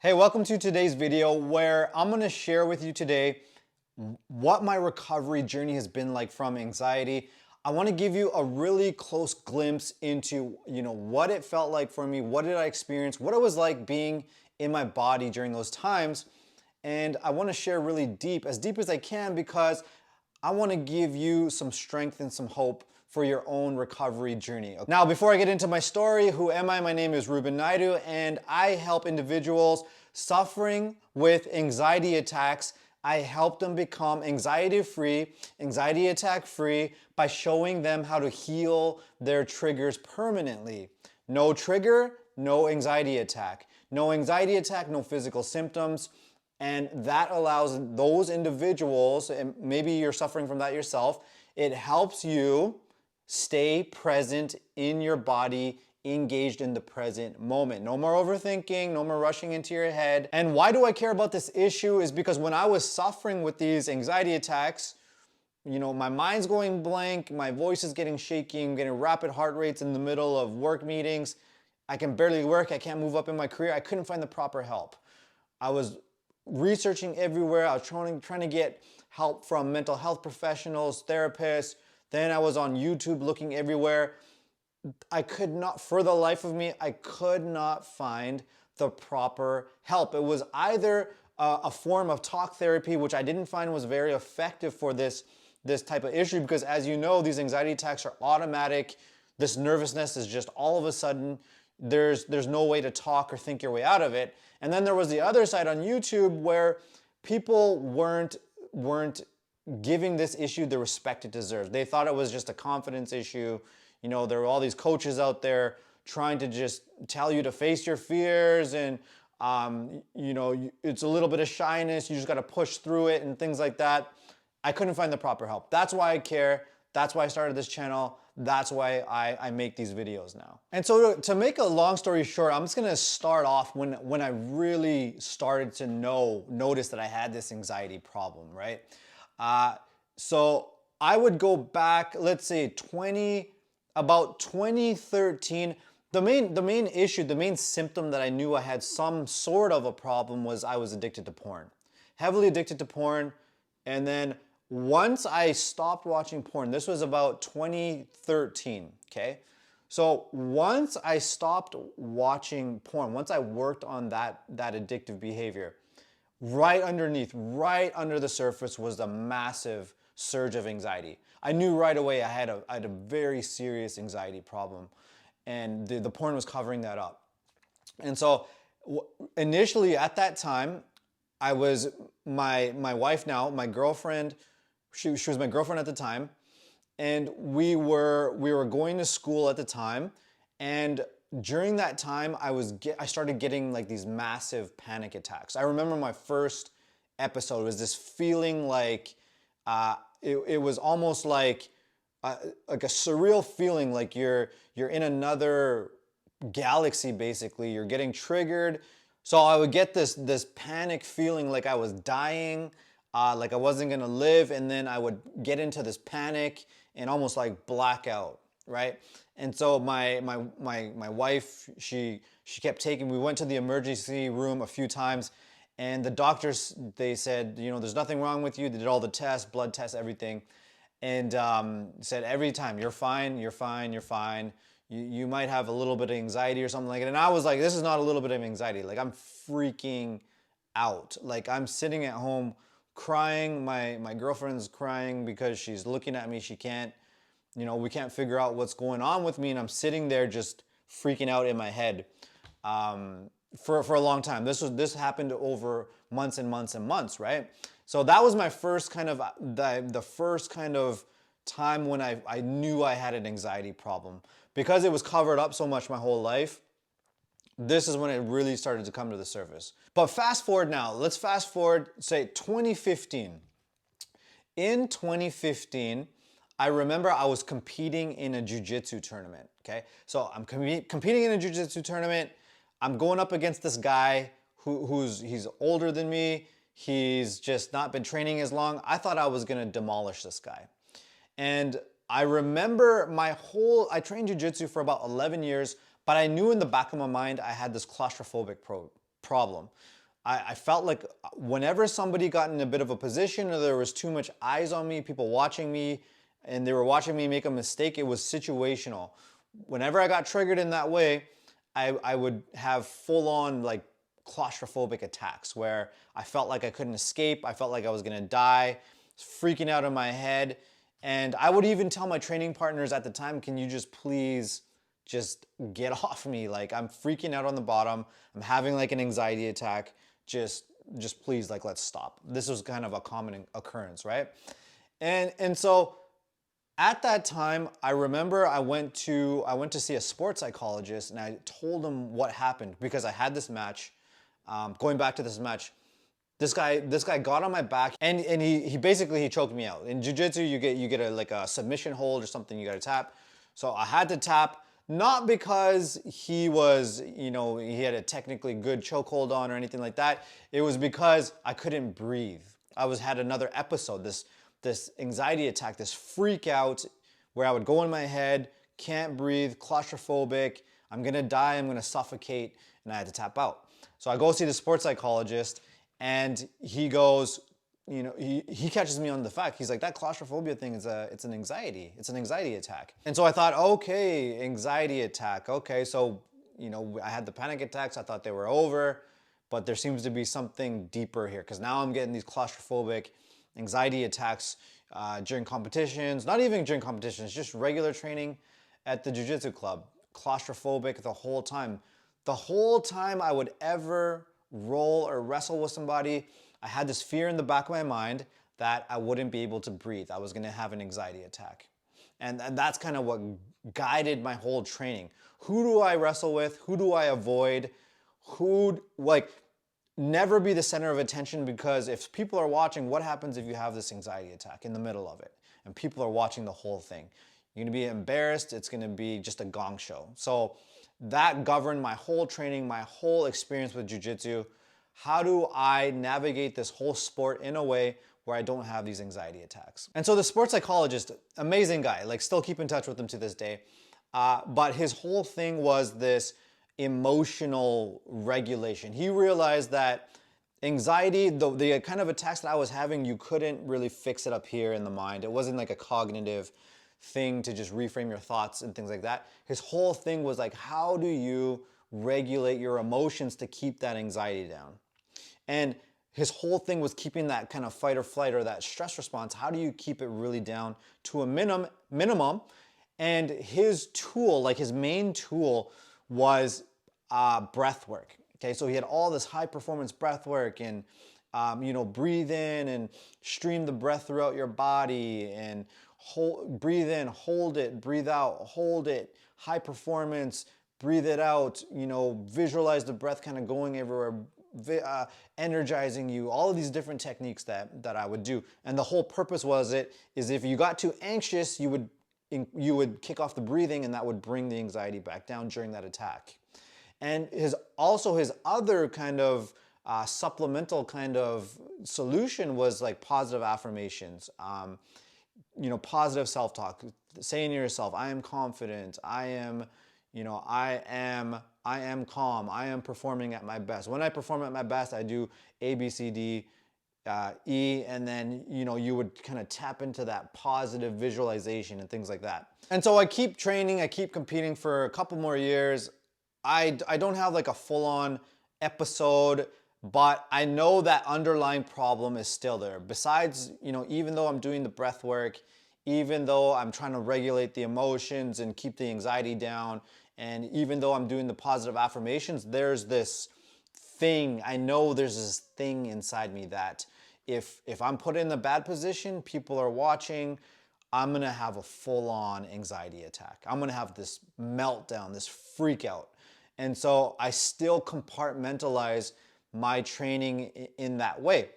Hey, welcome to today's video where I'm going to share with you today what my recovery journey has been like from anxiety. I want to give you a really close glimpse into, what it felt like for me, what did I experience, what it was like being in my body during those times. And I want to share really as deep as I can, because I want to give you some strength and some hope for your own recovery journey. Now, before I get into my story, who am I? My name is Rubin Naidu, and I help individuals suffering with anxiety attacks. I help them become anxiety-free, anxiety attack-free by showing them how to heal their triggers permanently. No trigger, no anxiety attack. No anxiety attack, no physical symptoms. And that allows those individuals, and maybe you're suffering from that yourself, it helps you stay present in your body, engaged in the present moment. No more overthinking, no more rushing into your head. And why do I care about this issue is because when I was suffering with these anxiety attacks, my mind's going blank, my voice is getting shaky, I'm getting rapid heart rates in the middle of work meetings. I can barely work, I can't move up in my career. I couldn't find the proper help. I was researching everywhere. I was trying to get help from mental health professionals, therapists. Then I was on YouTube looking everywhere. I could not, for the life of me, I could not find the proper help. It was either a form of talk therapy, which I didn't find was very effective for this type of issue, because as you know, these anxiety attacks are automatic. This nervousness is just all of a sudden, there's no way to talk or think your way out of it. And then there was the other side on YouTube where people weren't giving this issue the respect it deserves. They thought it was just a confidence issue. There were all these coaches out there trying to just tell you to face your fears, and it's a little bit of shyness. You just got to push through it and things like that. I couldn't find the proper help. That's why I care. That's why I started this channel. That's why I make these videos now. And so to make a long story short, I'm just gonna start off when I really started to notice that I had this anxiety problem, right? So I would go back, let's say about 2013. The main issue, the main symptom that I knew I had some sort of a problem was I was addicted to porn. Heavily addicted to porn. And then once I stopped watching porn, this was about 2013, okay? So once I stopped watching porn, once I worked on that addictive behavior, right under the surface was a massive surge of anxiety. I knew right away I had a very serious anxiety problem, and the porn was covering that up. And so initially at that time, I was, my wife now, my girlfriend, she was my girlfriend at the time, and we were going to school at the time, and during that time I started getting like these massive panic attacks. I remember my first episode was this feeling like it was almost like a surreal feeling, like you're in another galaxy basically. You're getting triggered. So I would get this panic feeling like I was dying, like I wasn't gonna live, and then I would get into this panic and almost like blackout, right? And so my wife, she kept taking, we went to the emergency room a few times, and the doctors, they said, there's nothing wrong with you. They did all the tests, blood tests, everything, and said every time, you're fine, you're fine, you're fine. You might have a little bit of anxiety or something like it. And I was like, this is not a little bit of anxiety. Like, I'm freaking out. Like, I'm sitting at home crying. My girlfriend's crying because she's looking at me. She can't, we can't figure out what's going on with me. And I'm sitting there just freaking out in my head for a long time. This happened over months and months and months, right? So that was my first kind of, the first kind of time when I knew I had an anxiety problem. Because it was covered up so much my whole life, this is when it really started to come to the surface. But fast forward now, let's fast forward, say 2015. In 2015, I remember I was competing in a jiu-jitsu tournament, okay? So I'm competing in a jiu-jitsu tournament. I'm going up against this guy he's older than me. He's just not been training as long. I thought I was gonna demolish this guy. And I remember I trained jiu-jitsu for about 11 years, but I knew in the back of my mind I had this claustrophobic problem. I felt like whenever somebody got in a bit of a position or there was too much eyes on me, people watching me, and they were watching me make a mistake, it was situational. Whenever I got triggered in that way, I would have full-on like claustrophobic attacks where I felt like I couldn't escape. I felt like I was gonna die, freaking out in my head. And I would even tell my training partners at the time, can you just please just get off me? Like, I'm freaking out on the bottom. I'm having like an anxiety attack. Just please, like, let's stop. This was kind of a common occurrence, right? And so at that time, I remember I went to see a sports psychologist, and I told him what happened because I had this match. Going back to this match, this guy got on my back, and he basically he choked me out. In jiu-jitsu, you get like a submission hold or something. You got to tap. So I had to tap. Not because he was, you know, he had a technically good chokehold on or anything like that. It was because I couldn't breathe. Had another episode, this anxiety attack, this freak out where I would go in my head, can't breathe, claustrophobic, I'm gonna die, I'm gonna suffocate, and I had to tap out. So I go see the sports psychologist, and he goes, you know, he catches me on the fact. He's like, that claustrophobia thing is it's an anxiety attack. And so I thought, okay, anxiety attack. Okay, so, you know, I had the panic attacks. I thought they were over, but there seems to be something deeper here because now I'm getting these claustrophobic anxiety attacks during competitions, not even during competitions, just regular training at the jiu-jitsu club. Claustrophobic the whole time. The whole time I would ever roll or wrestle with somebody, I had this fear in the back of my mind that I wouldn't be able to breathe. I was gonna have an anxiety attack. And that's kind of what guided my whole training. Who do I wrestle with? Who do I avoid? Never be the center of attention, because if people are watching, what happens if you have this anxiety attack in the middle of it and people are watching the whole thing? You're gonna be embarrassed. It's gonna be just a gong show. So that governed my whole training, my whole experience with jiu-jitsu. How do I navigate this whole sport in a way where I don't have these anxiety attacks? And so the sports psychologist, amazing guy, like still keep in touch with him to this day. But his whole thing was this emotional regulation. He realized that anxiety, the kind of attacks that I was having, you couldn't really fix it up here in the mind. It wasn't like a cognitive thing to just reframe your thoughts and things like that. His whole thing was like, how do you regulate your emotions to keep that anxiety down? And his whole thing was keeping that kind of fight or flight or that stress response. How do you keep it really down to a minimum? And his tool, like his main tool, was breath work. Okay, so he had all this high performance breath work, and you know, breathe in and stream the breath throughout your body, and breathe in, hold it, breathe out, hold it, high performance, breathe it out, you know, visualize the breath kind of going everywhere, energizing you, all of these different techniques that I would do. And the whole purpose is if you got too anxious, you would kick off the breathing, and that would bring the anxiety back down during that attack. And his other kind of supplemental kind of solution was like positive affirmations, you know, positive self-talk, saying to yourself, I am confident, I am calm, I am performing at my best. When I perform at my best, I do A, B, C, D, E, and then, you know, you would kind of tap into that positive visualization and things like that. And so I keep training, I keep competing for a couple more years. I don't have like a full-on episode, but I know that underlying problem is still there. Besides, you know, even though I'm doing the breath work, even though I'm trying to regulate the emotions and keep the anxiety down, and even though I'm doing the positive affirmations, there's this thing, I know there's this thing inside me that if I'm put in a bad position, people are watching, I'm gonna have a full-on anxiety attack. I'm gonna have this meltdown, this freak out. And so I still compartmentalize my training in that way.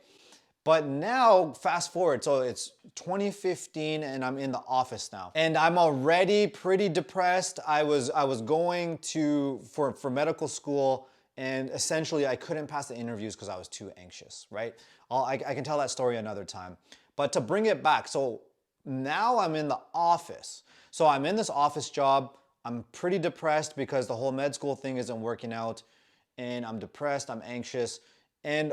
But now, fast forward, so it's 2015 and I'm in the office now. And I'm already pretty depressed. I was going for medical school, and essentially I couldn't pass the interviews because I was too anxious, right? I can tell that story another time. But to bring it back, so now I'm in the office. So I'm in this office job. I'm pretty depressed because the whole med school thing isn't working out. and I'm depressed, I'm anxious. And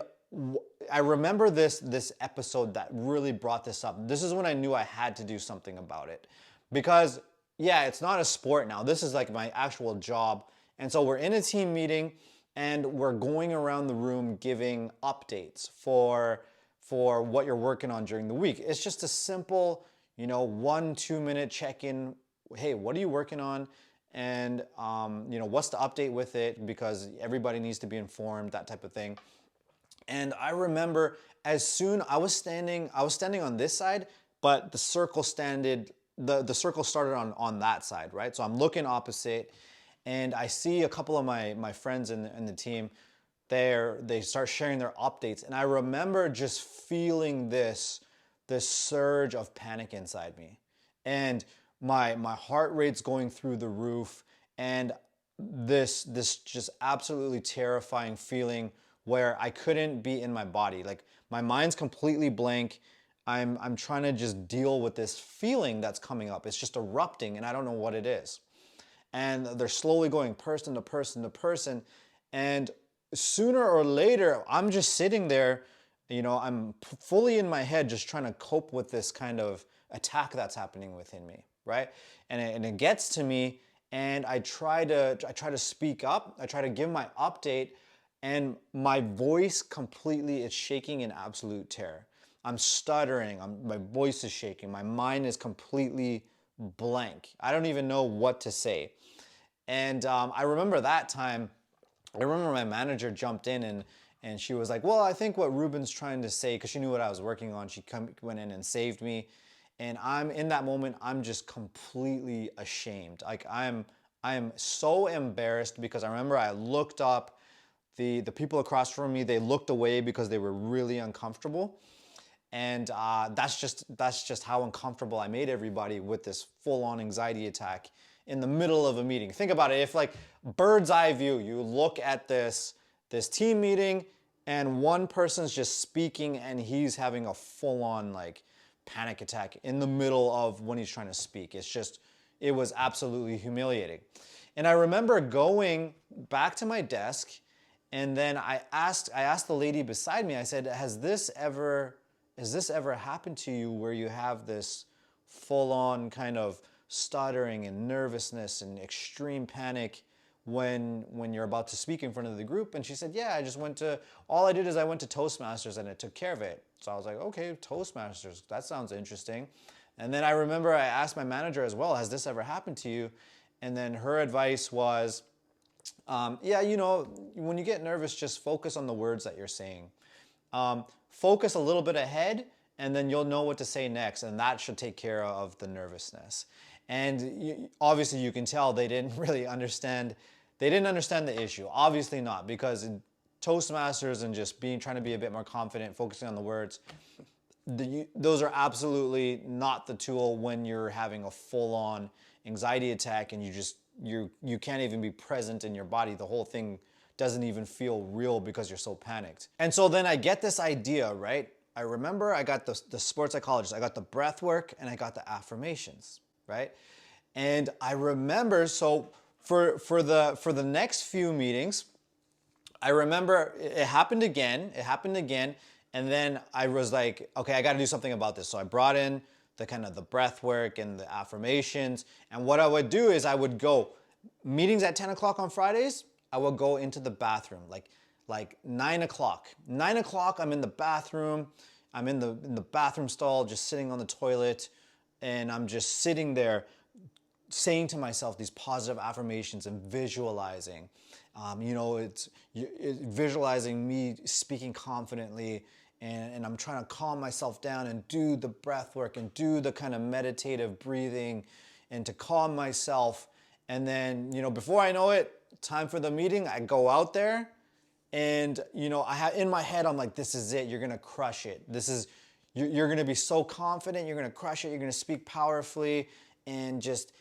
I remember this episode that really brought this up. This is when I knew I had to do something about it. Because yeah, it's not a sport now. This is like my actual job. And so we're in a team meeting and we're going around the room giving updates for what you're working on during the week. It's just a simple, 1-2 minute check-in. Hey, what are you working on? And what's the update with it? Because everybody needs to be informed, that type of thing. And I remember as soon I was standing on this side, but the circle started on that side, right? So I'm looking opposite, and I see a couple of my friends in the team. They start sharing their updates, and I remember just feeling this surge of panic inside me, and my heart rate's going through the roof, and this just absolutely terrifying feeling where I couldn't be in my body. Like my mind's completely blank. I'm trying to just deal with this feeling that's coming up. It's just erupting and I don't know what it is. And they're slowly going person to person to person. And sooner or later, I'm just sitting there, I'm fully in my head just trying to cope with this kind of attack that's happening within me, right? And it gets to me, and I try to speak up. I try to give my update, and my voice completely is shaking in absolute terror. I'm stuttering, my voice is shaking, my mind is completely blank. I don't even know what to say. And I remember that time, I remember my manager jumped in and she was like, well, I think what Rubin's trying to say, because she knew what I was working on, she went in and saved me. And in that moment, I'm just completely ashamed. Like I'm so embarrassed, because I remember I looked up, the people across from me, they looked away because they were really uncomfortable. And that's just how uncomfortable I made everybody with this full-on anxiety attack in the middle of a meeting. Think about it. If like bird's eye view, you look at this team meeting and one person's just speaking and he's having a full-on like panic attack in the middle of when he's trying to speak. It was absolutely humiliating. And I remember going back to my desk, and then I asked the lady beside me, I said, has this ever happened to you where you have this full-on kind of stuttering and nervousness and extreme panic when you're about to speak in front of the group? And she said, yeah, all I did is I went to Toastmasters and it took care of it. So I was like, okay, Toastmasters, that sounds interesting. And then I remember I asked my manager as well, has this ever happened to you? And then her advice was, yeah, when you get nervous, just focus on the words that you're saying. Focus a little bit ahead, and then you'll know what to say next, and that should take care of the nervousness. And obviously you can tell they didn't really understand. They didn't understand the issue. Obviously not, because in Toastmasters and just trying to be a bit more confident, focusing on the words, those are absolutely not the tool when you're having a full-on anxiety attack and you can't even be present in your body. The whole thing doesn't even feel real because you're so panicked. And so then I get this idea, right? I remember I got the sports psychologist, I got the breath work, and I got the affirmations, right? And I remember, so for the next few meetings, I remember it happened again, and then I was like, okay, I got to do something about this. So I brought in the kind of the breath work and the affirmations, and what I would do is I would go meetings at 10 o'clock on Fridays. I would go into the bathroom, like 9 o'clock. 9 o'clock, I'm in the bathroom. I'm in the bathroom stall, just sitting on the toilet, and I'm just sitting there saying to myself these positive affirmations and visualizing. It's visualizing me speaking confidently, and I'm trying to calm myself down and do the breath work and do the kind of meditative breathing and to calm myself. And then, before I know it, time for the meeting, I go out there, and in my head I'm like, this is it, you're gonna crush it. You're gonna be so confident, you're gonna crush it, you're gonna speak powerfully, and just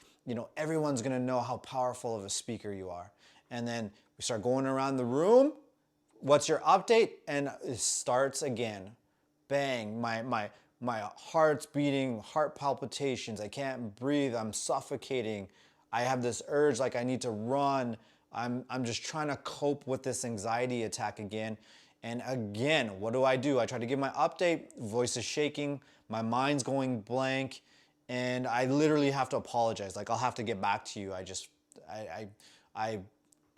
everyone's gonna know how powerful of a speaker you are. And then we start going around the room. What's your update? And it starts again. Bang, my heart's beating, heart palpitations, I can't breathe, I'm suffocating. I have this urge like I need to run. I'm just trying to cope with this anxiety attack again. And again, what do? I try to give my update, voice is shaking, my mind's going blank, and I literally have to apologize. Like, I'll have to get back to you. I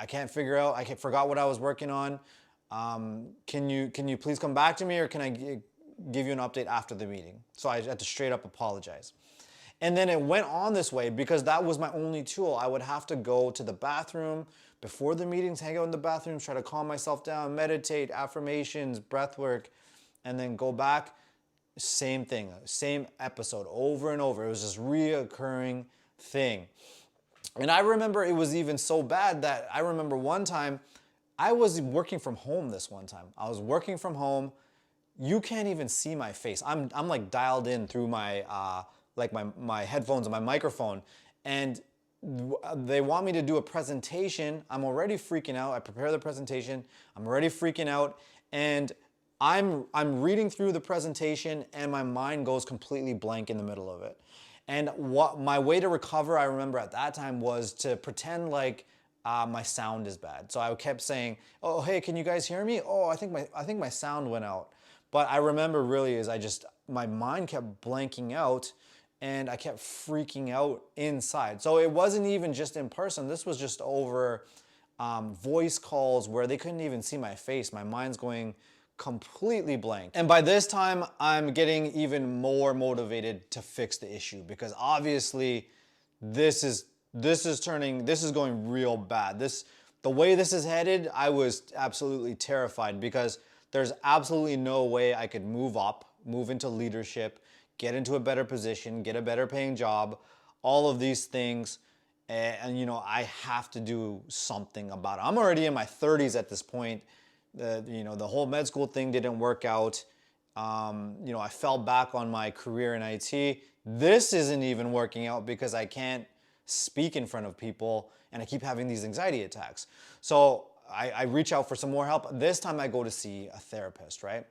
can't figure out, forgot what I was working on. Can you please come back to me, or can I give you an update after the meeting? So I had to straight up apologize. And then it went on this way because that was my only tool. I would have to go to the bathroom before the meetings, hang out in the bathroom, try to calm myself down, meditate, affirmations, breath work, and then go back. Same thing, same episode over and over. It was this reoccurring thing. And I remember it was even so bad that I remember one time I was working from home this one time. I was working from home. You can't even see my face. I'm like dialed in through my my headphones and my microphone, and they want me to do a presentation. I'm already freaking out. I prepare the presentation. I'm already freaking out, and I'm reading through the presentation, and my mind goes completely blank in the middle of it. And what my way to recover, I remember at that time, was to pretend like my sound is bad. So I kept saying, "Oh, hey, can you guys hear me? Oh, I think my sound went out." But I remember really is my mind kept blanking out, and I kept freaking out inside. So it wasn't even just in person. This was just over voice calls where they couldn't even see my face. My mind's going completely blank. And by this time, I'm getting even more motivated to fix the issue, because obviously this is going real bad. The way this is headed, I was absolutely terrified, because there's absolutely no way I could move into leadership, get into a better position, get a better paying job, all of these things. And I have to do something about it. I'm already in my 30s at this point. The whole med school thing didn't work out. I fell back on my career in IT. This isn't even working out because I can't speak in front of people, and I keep having these anxiety attacks. So I reach out for some more help. This time I go to see a therapist, right?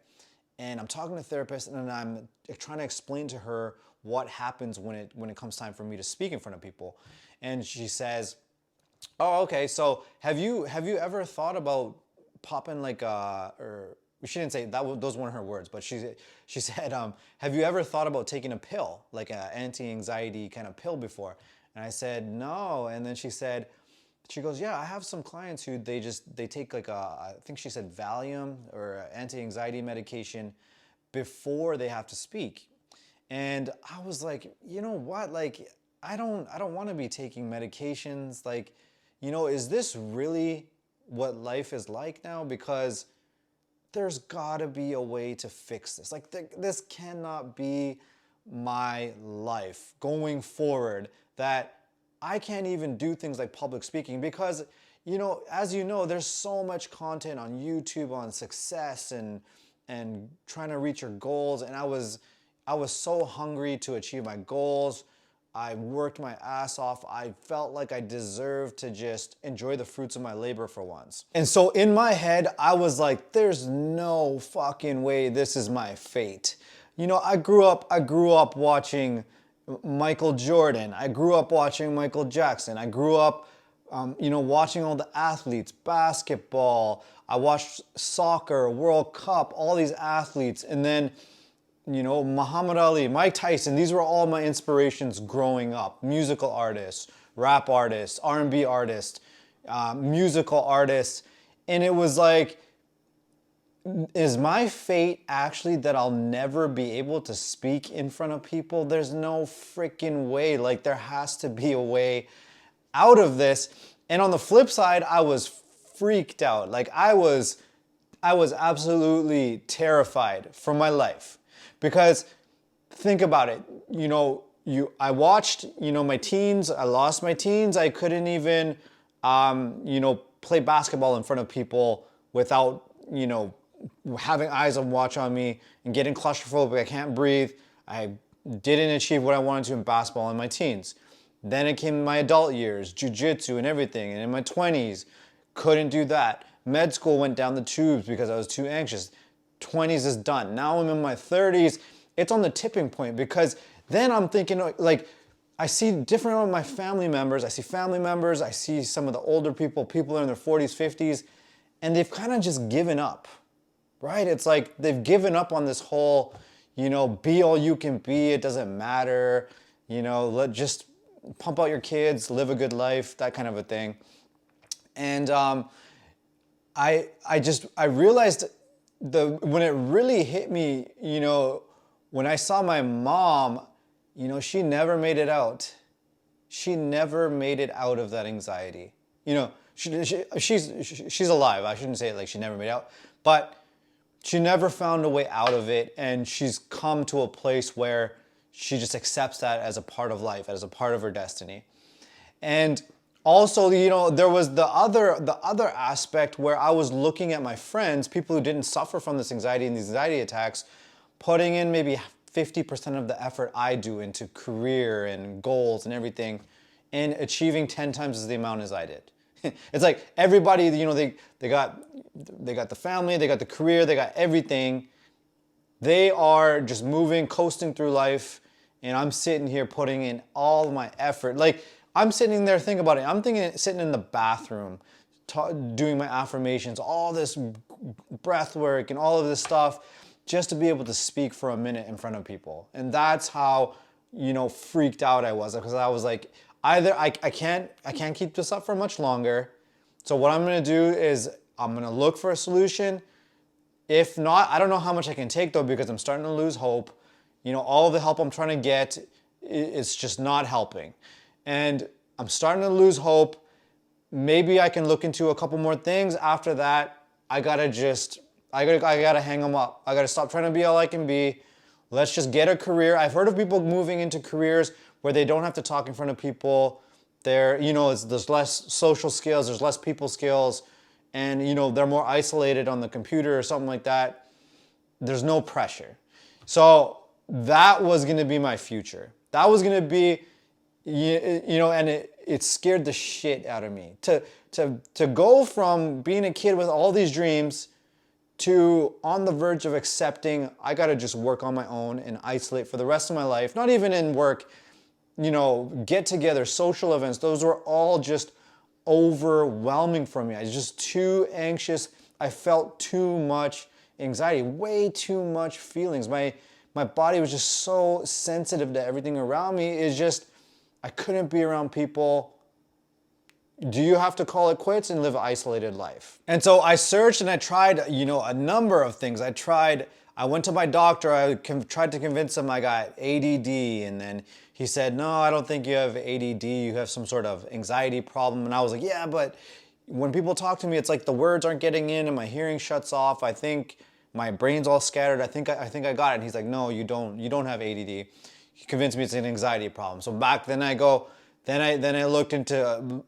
And I'm talking to a therapist, and I'm trying to explain to her what happens when it comes time for me to speak in front of people. And she says, "Oh, okay. So have you ever thought about popping or she didn't say that, those weren't her words, but she said, have you ever thought about taking a pill, like an anti-anxiety kind of pill before?" And I said, "No." And then she goes, "Yeah, I have some clients who they take I think she said Valium or anti-anxiety medication before they have to speak." And I was like, you know what? Like, I don't want to be taking medications. Like, is this really what life is like now? Because there's gotta be a way to fix this. Like, this cannot be my life going forward, that I can't even do things like public speaking, because, as you know, there's so much content on YouTube on success and trying to reach your goals. And I was so hungry to achieve my goals. I worked my ass off. I felt like I deserved to just enjoy the fruits of my labor for once. And so in my head, I was like, there's no fucking way this is my fate. I grew up watching Michael Jordan. I grew up watching Michael Jackson. I grew up, watching all the athletes, basketball. I watched soccer, World Cup, all these athletes. And then, Muhammad Ali, Mike Tyson, these were all my inspirations growing up. Musical artists, rap artists, R&B artists, musical artists. And it was like, is my fate actually that I'll never be able to speak in front of people? There's no freaking way. Like, there has to be a way out of this. And on the flip side, I was freaked out. Like, I was absolutely terrified for my life. Because think about it, I watched, my teens, I lost my teens. I couldn't even, play basketball in front of people without, having eyes on watch on me and getting claustrophobic. I can't breathe. I didn't achieve what I wanted to in basketball in my teens. Then it came my adult years, jiu-jitsu and everything. And in my 20s, couldn't do that. Med school went down the tubes because I was too anxious. 20s is done. Now I'm in my 30s. It's on the tipping point, because then I'm thinking, like, I see different of my family members. I see family members, I see some of the older people, people in their 40s, 50s, and they've kind of just given up, right? It's like they've given up on this whole, be all you can be, it doesn't matter, just pump out your kids, live a good life, that kind of a thing. And I realized when it really hit me, when I saw my mom, she never made it out. She never made it out of that anxiety. She's alive. I shouldn't say it like she never made it out, but she never found a way out of it, and she's come to a place where she just accepts that as a part of life, as a part of her destiny. And also, there was the other aspect where I was looking at my friends, people who didn't suffer from this anxiety and these anxiety attacks, putting in maybe 50% of the effort I do into career and goals and everything, and achieving 10 times the amount as I did. It's like everybody, they got the family, they got the career, they got everything. They are just moving, coasting through life, and I'm sitting here putting in all my effort. Like, I'm sitting there thinking about it. I'm sitting in the bathroom, doing my affirmations, all this breath work and all of this stuff, just to be able to speak for a minute in front of people. And that's how, freaked out I was, because I was like, either I can't keep this up for much longer. So what I'm gonna do is I'm gonna look for a solution. If not, I don't know how much I can take though, because I'm starting to lose hope. All the help I'm trying to get, it's just not helping. And I'm starting to lose hope. Maybe I can look into a couple more things. After that, I gotta hang them up. I gotta stop trying to be all I can be. Let's just get a career. I've heard of people moving into careers where they don't have to talk in front of people. There's less social skills, there's less people skills, and they're more isolated on the computer or something like that. There's no pressure. So that was gonna be my future. That was gonna be, and it scared the shit out of me. To go from being a kid with all these dreams to on the verge of accepting I gotta just work on my own and isolate for the rest of my life, not even in work, get-together, social events, those were all just overwhelming for me. I was just too anxious. I felt too much anxiety, way too much feelings. My body was just so sensitive to everything around me. It's just, I couldn't be around people. Do you have to call it quits and live an isolated life? And so I searched and I tried, a number of things. I went to my doctor, I tried to convince him I got ADD, and then he said, no, I don't think you have ADD, you have some sort of anxiety problem. And I was like, yeah, but when people talk to me, it's like the words aren't getting in and my hearing shuts off. I think my brain's all scattered. I think I got it. And he's like, no, you don't have ADD. He convinced me it's an anxiety problem. So back then I looked into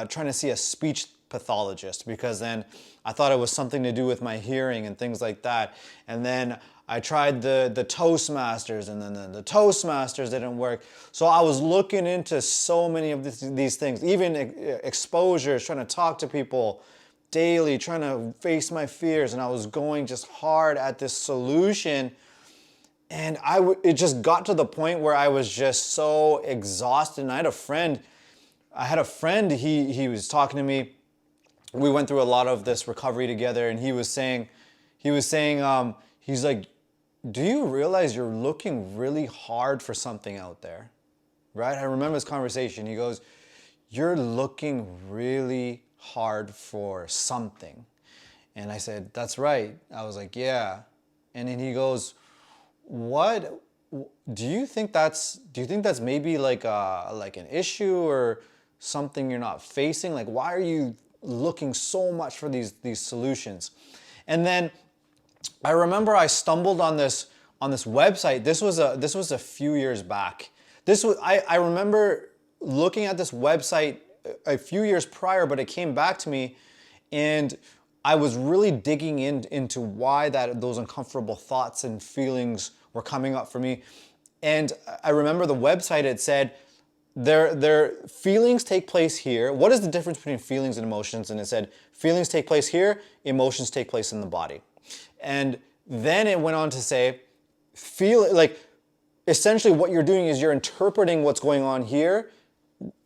trying to see a speech pathologist, because then I thought it was something to do with my hearing and things like that. And then I tried the Toastmasters, and then the Toastmasters didn't work. So I was looking into so many of these things, even exposures, trying to talk to people daily, trying to face my fears, and I was going just hard at this solution. And it just got to the point where I was just so exhausted. And I had a friend, he was talking to me. We went through a lot of this recovery together, and he was saying, he's like, do you realize you're looking really hard for something out there? Right? I remember this conversation. He goes, you're looking really hard for something. And I said, that's right. I was like, yeah. And then he goes, what do you think that's maybe like an issue or something you're not facing? Like, why are you looking so much for these solutions? And then I remember I stumbled on this website. This was a few years back. I remember looking at this website a few years prior, but it came back to me, and I was really digging into why those uncomfortable thoughts and feelings were coming up for me. And I remember the website, it said, their feelings take place here. What is the difference between feelings and emotions? And it said, feelings take place here, emotions take place in the body. And then it went on to say, essentially what you're doing is you're interpreting what's going on here,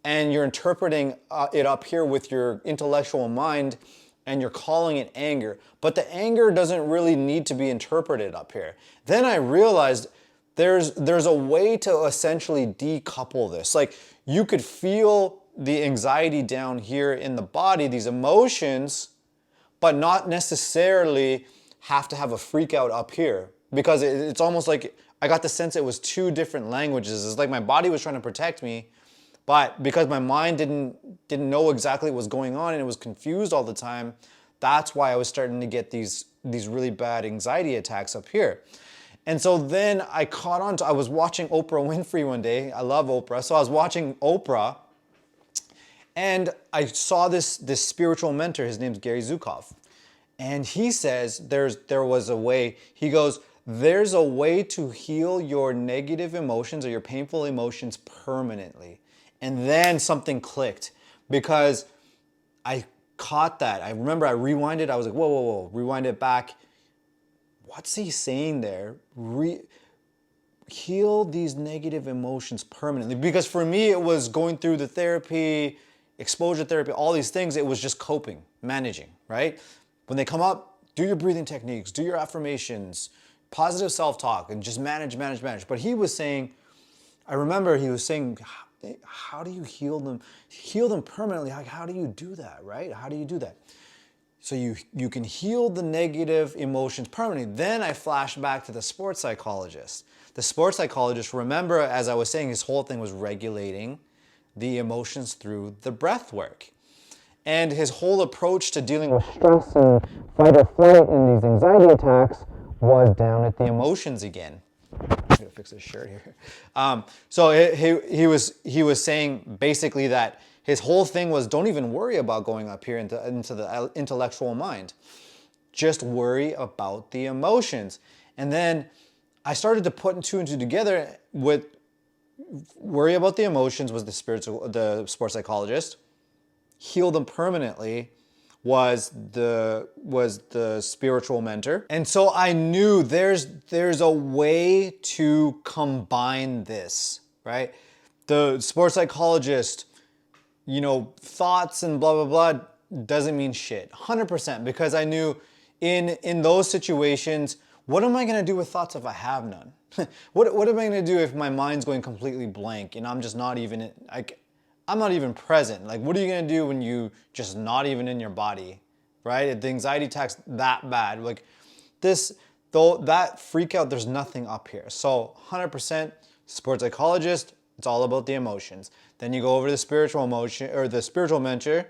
and you're interpreting it up here with your intellectual mind, and you're calling it anger. But the anger doesn't really need to be interpreted up here. Then I realized there's a way to essentially decouple this. Like, you could feel the anxiety down here in the body, these emotions, but not necessarily have to have a freak out up here. Because it's almost like I got the sense it was two different languages. It's like my body was trying to protect me, but because my mind didn't know exactly what was going on and it was confused all the time, that's why I was starting to get these really bad anxiety attacks up here. And so then I caught on to, I was watching Oprah Winfrey one day. I love Oprah. So I was watching Oprah, and I saw this spiritual mentor. His name's Gary Zukov. And he says there was a way. He goes, there's a way to heal your negative emotions or your painful emotions permanently. And then something clicked, because I caught that. I remember I rewinded. I was like, whoa, whoa, whoa, rewind it back. What's he saying there? Heal these negative emotions permanently. Because for me, it was going through the therapy, exposure therapy, all these things. It was just coping, managing, right? When they come up, do your breathing techniques, do your affirmations, positive self-talk, and just manage, manage, manage. But he was saying, I remember he was saying, how do you heal them? Heal them permanently. Like, how do you do that, right? How do you do that? So you can heal the negative emotions permanently. Then I flashed back to the sports psychologist. The sports psychologist, remember, as I was saying, his whole thing was regulating the emotions through the breath work. And his whole approach to dealing with stress and fight or flight and these anxiety attacks was down at the emotions again. I'm gonna fix this shirt here. So he was saying basically that his whole thing was, don't even worry about going up here into the intellectual mind. Just worry about the emotions. And then I started to put two and two together. With worry about the emotions was the sports psychologist. Heal them permanently was the spiritual mentor. And so I knew there's a way to combine this, right? The sports psychologist, thoughts and blah, blah, blah doesn't mean shit. 100%, because I knew in those situations, what am I gonna do with thoughts if I have none? What am I gonna do if my mind's going completely blank and I'm just not even, I'm not even present? Like, what are you gonna do when you just not even in your body, right? If the anxiety attack's that bad, like that freak out, there's nothing up here. So 100% sports psychologist, it's all about the emotions. Then you go over to the spiritual emotion or the spiritual mentor,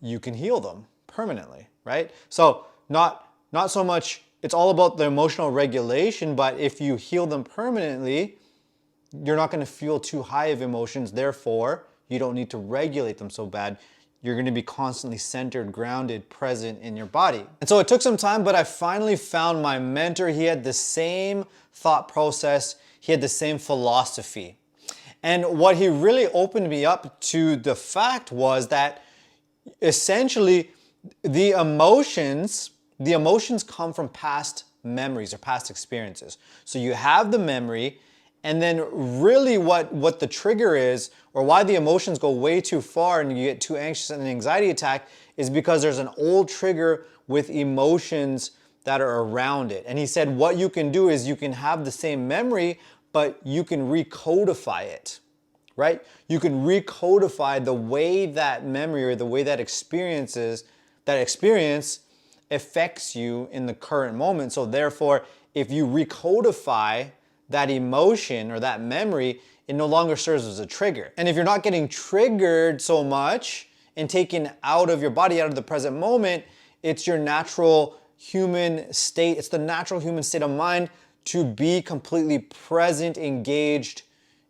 you can heal them permanently, right? So not so much, it's all about the emotional regulation, but if you heal them permanently, you're not gonna feel too high of emotions, therefore, you don't need to regulate them so bad. You're gonna be constantly centered, grounded, present in your body. And so it took some time, but I finally found my mentor. He had the same thought process, he had the same philosophy. And what he really opened me up to the fact was that essentially the emotions come from past memories or past experiences. So you have the memory, and then really what the trigger is, or why the emotions go way too far and you get too anxious and an anxiety attack, is because there's an old trigger with emotions that are around it. And he said what you can do is you can have the same memory, but you can recodify it, right? You can recodify the way that memory or the way that experience affects you in the current moment. So therefore, if you recodify that emotion or that memory, it no longer serves as a trigger. And if you're not getting triggered so much and taken out of your body, out of the present moment, it's your natural human state. It's the natural human state of mind to be completely present, engaged,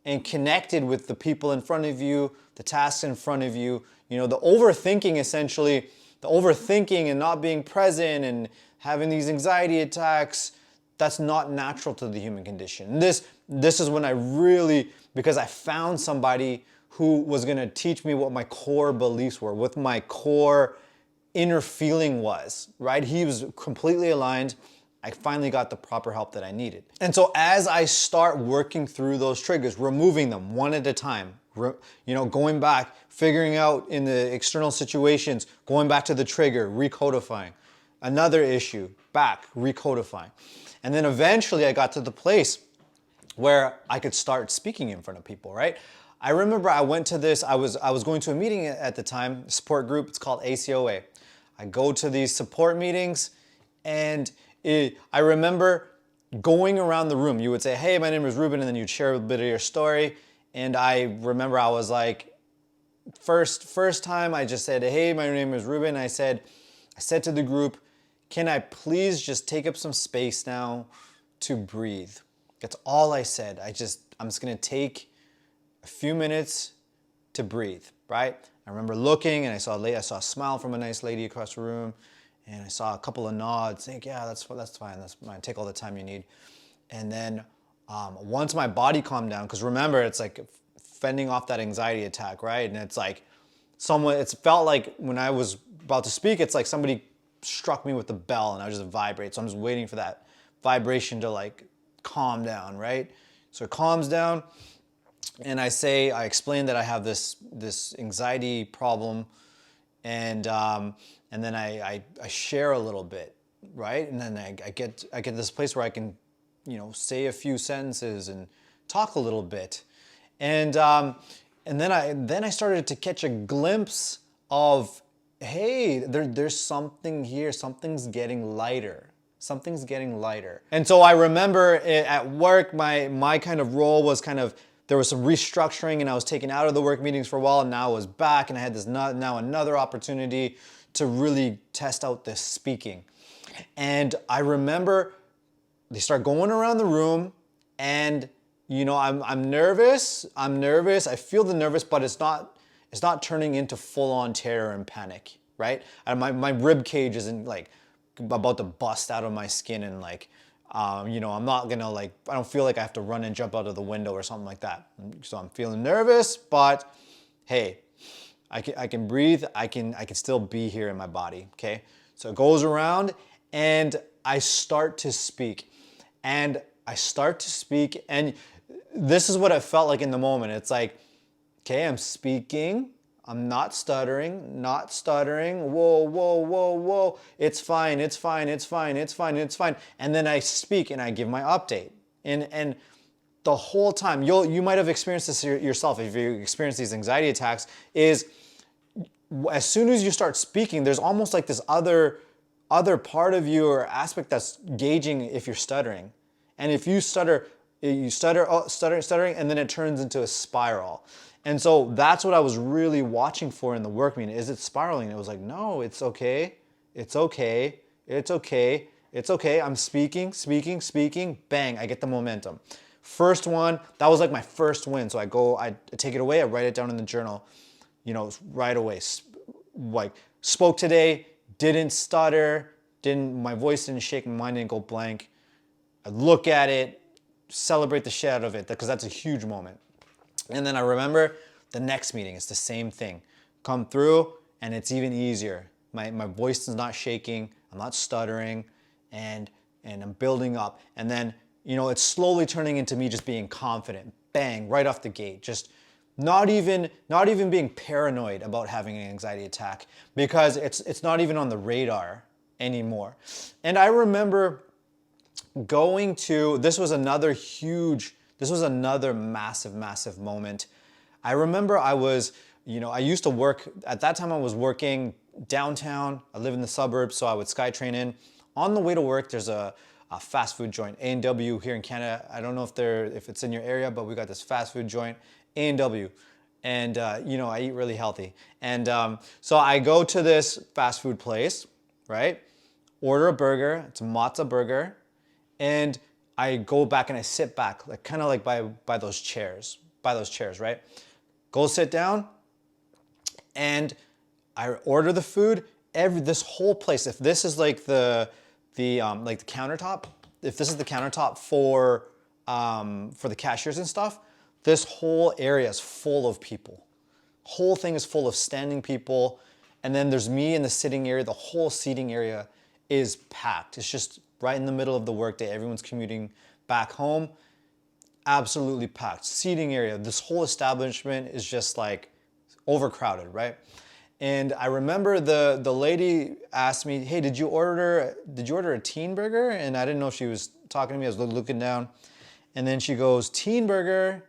and connected with the people in front of you, the tasks in front of you. The overthinking, essentially, the overthinking and not being present and having these anxiety attacks, that's not natural to the human condition. This is when I really, because I found somebody who was gonna teach me what my core beliefs were, what my core inner feeling was, right? He was completely aligned. I finally got the proper help that I needed. And so as I start working through those triggers, removing them one at a time, going back, figuring out in the external situations, going back to the trigger, recodifying. Another issue, back, recodifying. And then eventually I got to the place where I could start speaking in front of people, right? I remember I went to this, I was going to a meeting at the time, support group, it's called ACOA. I go to these support meetings and I remember going around the room. You would say, hey, my name is Rubin, and then you'd share a bit of your story. And I remember I was like, first time I just said, hey, my name is Rubin. I said to the group, can I please just take up some space now to breathe? That's all I said. I'm just gonna take a few minutes to breathe, right? I remember looking and I saw a smile from a nice lady across the room, and I saw a couple of nods, saying, yeah, that's fine, that's fine, take all the time you need. And then once my body calmed down, because remember, it's like fending off that anxiety attack, right? And it's like it felt like when I was about to speak, it's like somebody struck me with the bell and I just vibrate. So I'm just waiting for that vibration to like calm down, right? So it calms down, and I explain that I have this anxiety problem, and then I share a little bit, right? And then I get this place where I can, say a few sentences and talk a little bit, and then I started to catch a glimpse of, hey, there's something here, something's getting lighter. Something's getting lighter. And so I remember at work, my kind of role was there was some restructuring, and I was taken out of the work meetings for a while, and now I was back, and I had this now another opportunity to really test out this speaking. And I remember they start going around the room, and I'm nervous, I feel the nervous, but it's not turning into full-on terror and panic, right? And my rib cage isn't like about to bust out of my skin, and like, I'm not gonna I don't feel like I have to run and jump out of the window or something like that. So I'm feeling nervous, but hey, I can breathe, I can still be here in my body, okay? So it goes around, and I start to speak, and this is what it felt like in the moment. It's like, okay, I'm speaking, I'm not stuttering, whoa, it's fine. And then I speak and I give my update. And the whole time, you might have experienced this yourself if you experience these anxiety attacks, is as soon as you start speaking, there's almost like this other part of you or aspect that's gauging if you're stuttering. And if you stuttering, and then it turns into a spiral. And so that's what I was really watching for in the work meeting. Is it spiraling? It was like, no, it's okay. I'm speaking, bang, I get the momentum. First one, that was like my first win. So I take it away, I write it down in the journal, right away. Like, spoke today, didn't stutter, my voice didn't shake, my mind didn't go blank. I look at it, celebrate the shit out of it, because that's a huge moment. And then I remember the next meeting, it's the same thing. Come through, and it's even easier. My voice is not shaking, I'm not stuttering, and I'm building up. And then, it's slowly turning into me just being confident. Bang, right off the gate. Just not even being paranoid about having an anxiety attack, because it's not even on the radar anymore. And I remember this was another massive moment. I remember I used to work, at that time I was working downtown. I live in the suburbs, so I would SkyTrain in. On the way to work, there's a fast food joint, A&W here in Canada. I don't know if it's in your area, but we got this fast food joint, A&W. And I eat really healthy. And so I go to this fast food place, right? Order a burger, it's a matzo burger. And I go back and I sit back, like kind of like by those chairs, right? Go sit down, and I order the food. This whole place, if this is like the countertop, if this is the countertop for the cashiers and stuff, this whole area is full of people. Whole thing is full of standing people, and then there's me in the sitting area. The whole seating area is packed. It's just right in the middle of the workday. Everyone's commuting back home. Absolutely packed. Seating area. This whole establishment is just like overcrowded, right? And I remember the lady asked me, "Hey, did you order a teen burger?" And I didn't know if she was talking to me. I was looking down, and then she goes, "Teen burger,"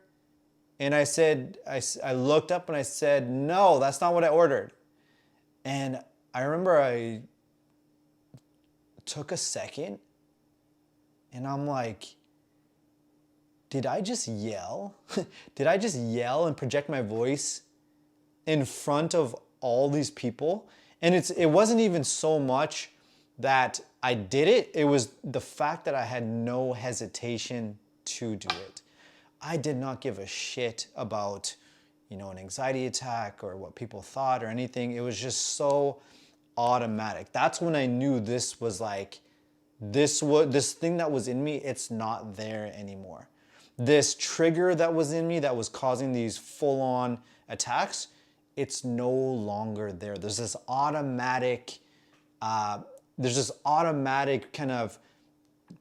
and I said, I looked up and I said, "No, that's not what I ordered." And I remember I took a second, and I'm like, did I just yell? Did I just yell and project my voice in front of all these people? And it wasn't even so much that I did it. It was the fact that I had no hesitation to do it. I did not give a shit about, an anxiety attack or what people thought or anything. It was just so automatic. That's when I knew this was like, this thing that was in me, it's not there anymore. This trigger that was in me that was causing these full-on attacks, it's no longer there. There's this automatic kind of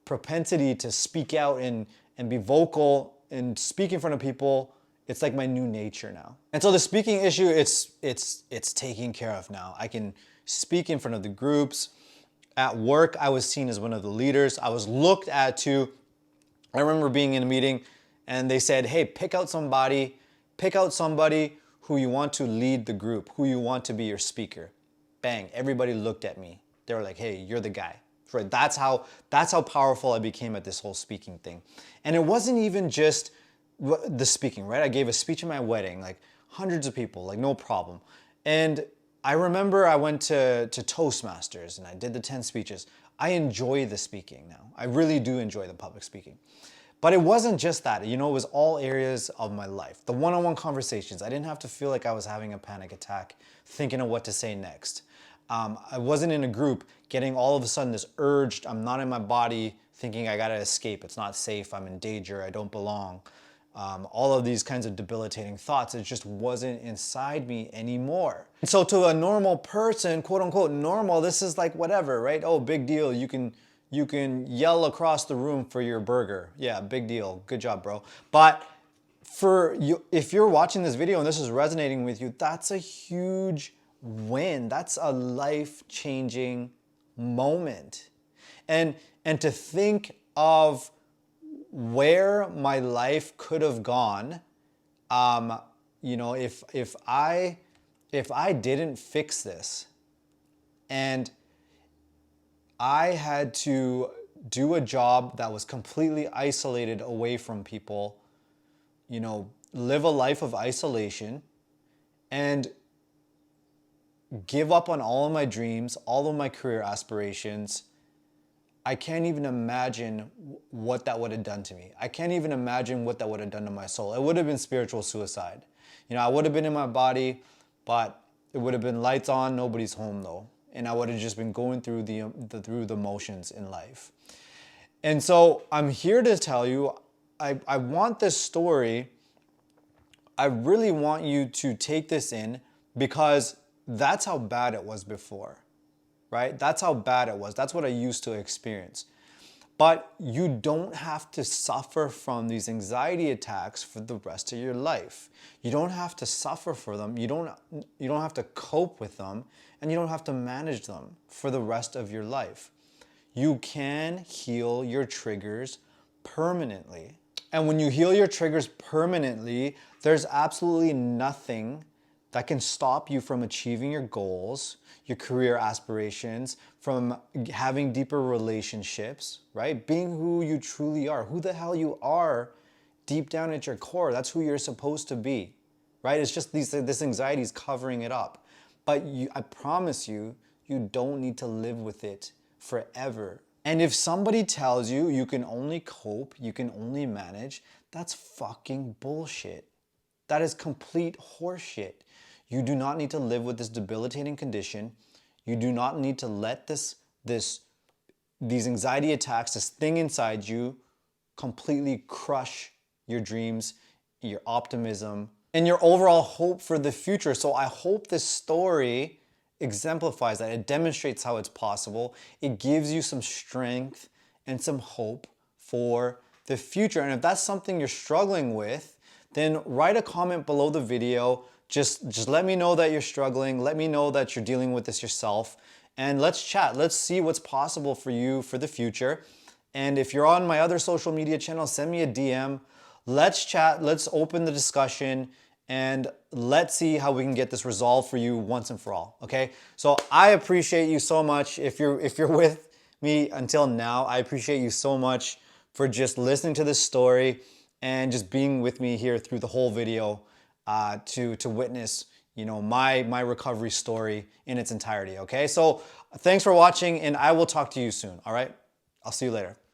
propensity to speak out and be vocal and speak in front of people. It's like my new nature now. And so the speaking issue, it's taken care of now. I can speak in front of the groups. At work, I was seen as one of the leaders. I was looked at too. I remember being in a meeting and they said, "Hey, pick out somebody who you want to lead the group, who you want to be your speaker." Bang, everybody looked at me. They were like, "Hey, you're the guy." Right? That's how powerful I became at this whole speaking thing. And it wasn't even just the speaking, right? I gave a speech at my wedding, like hundreds of people, like no problem. And I remember I went to Toastmasters and I did the 10 speeches. I enjoy the speaking now. I really do enjoy the public speaking. But it wasn't just that, it was all areas of my life. The one-on-one conversations, I didn't have to feel like I was having a panic attack, thinking of what to say next. I wasn't in a group getting all of a sudden this urge, I'm not in my body, thinking I gotta escape, it's not safe, I'm in danger, I don't belong. All of these kinds of debilitating thoughts, it just wasn't inside me anymore. And so to a normal person, quote unquote normal, this is like whatever, right? Oh, big deal, you can yell across the room for your burger. Yeah, big deal, good job, bro. But for you, if you're watching this video and this is resonating with you, that's a huge win. That's a life-changing moment. And to think of where my life could have gone, if I didn't fix this and I had to do a job that was completely isolated away from people, live a life of isolation and give up on all of my dreams, all of my career aspirations, I can't even imagine what that would have done to me. I can't even imagine what that would have done to my soul. It would have been spiritual suicide. I would have been in my body, but it would have been lights on, nobody's home though. And I would have just been going through the motions in life. And so I'm here to tell you, I want this story, I really want you to take this in because that's how bad it was before, right? That's how bad it was. That's what I used to experience. But you don't have to suffer from these anxiety attacks for the rest of your life. You don't have to suffer for them. You don't have to cope with them, and you don't have to manage them for the rest of your life. You can heal your triggers permanently. And when you heal your triggers permanently, there's absolutely nothing that can stop you from achieving your goals, your career aspirations, from having deeper relationships, right? Being who you truly are, who the hell you are deep down at your core. That's who you're supposed to be, right? It's just this anxiety is covering it up. But I promise you, you don't need to live with it forever. And if somebody tells you you can only cope, you can only manage, that's fucking bullshit. That is complete horseshit. You do not need to live with this debilitating condition. You do not need to let these anxiety attacks, this thing inside you, completely crush your dreams, your optimism, and your overall hope for the future. So I hope this story exemplifies that. It demonstrates how it's possible. It gives you some strength and some hope for the future. And if that's something you're struggling with, then write a comment below the video. Just let me know that you're struggling. Let me know that you're dealing with this yourself. And let's chat. Let's see what's possible for you for the future. And if you're on my other social media channels, send me a DM. Let's chat. Let's open the discussion. And let's see how we can get this resolved for you once and for all, okay? So I appreciate you so much. If you're with me until now, I appreciate you so much for just listening to this story and just being with me here through the whole video to witness, you know, my recovery story in its entirety, okay? So thanks for watching, and I will talk to you soon, all right? I'll see you later.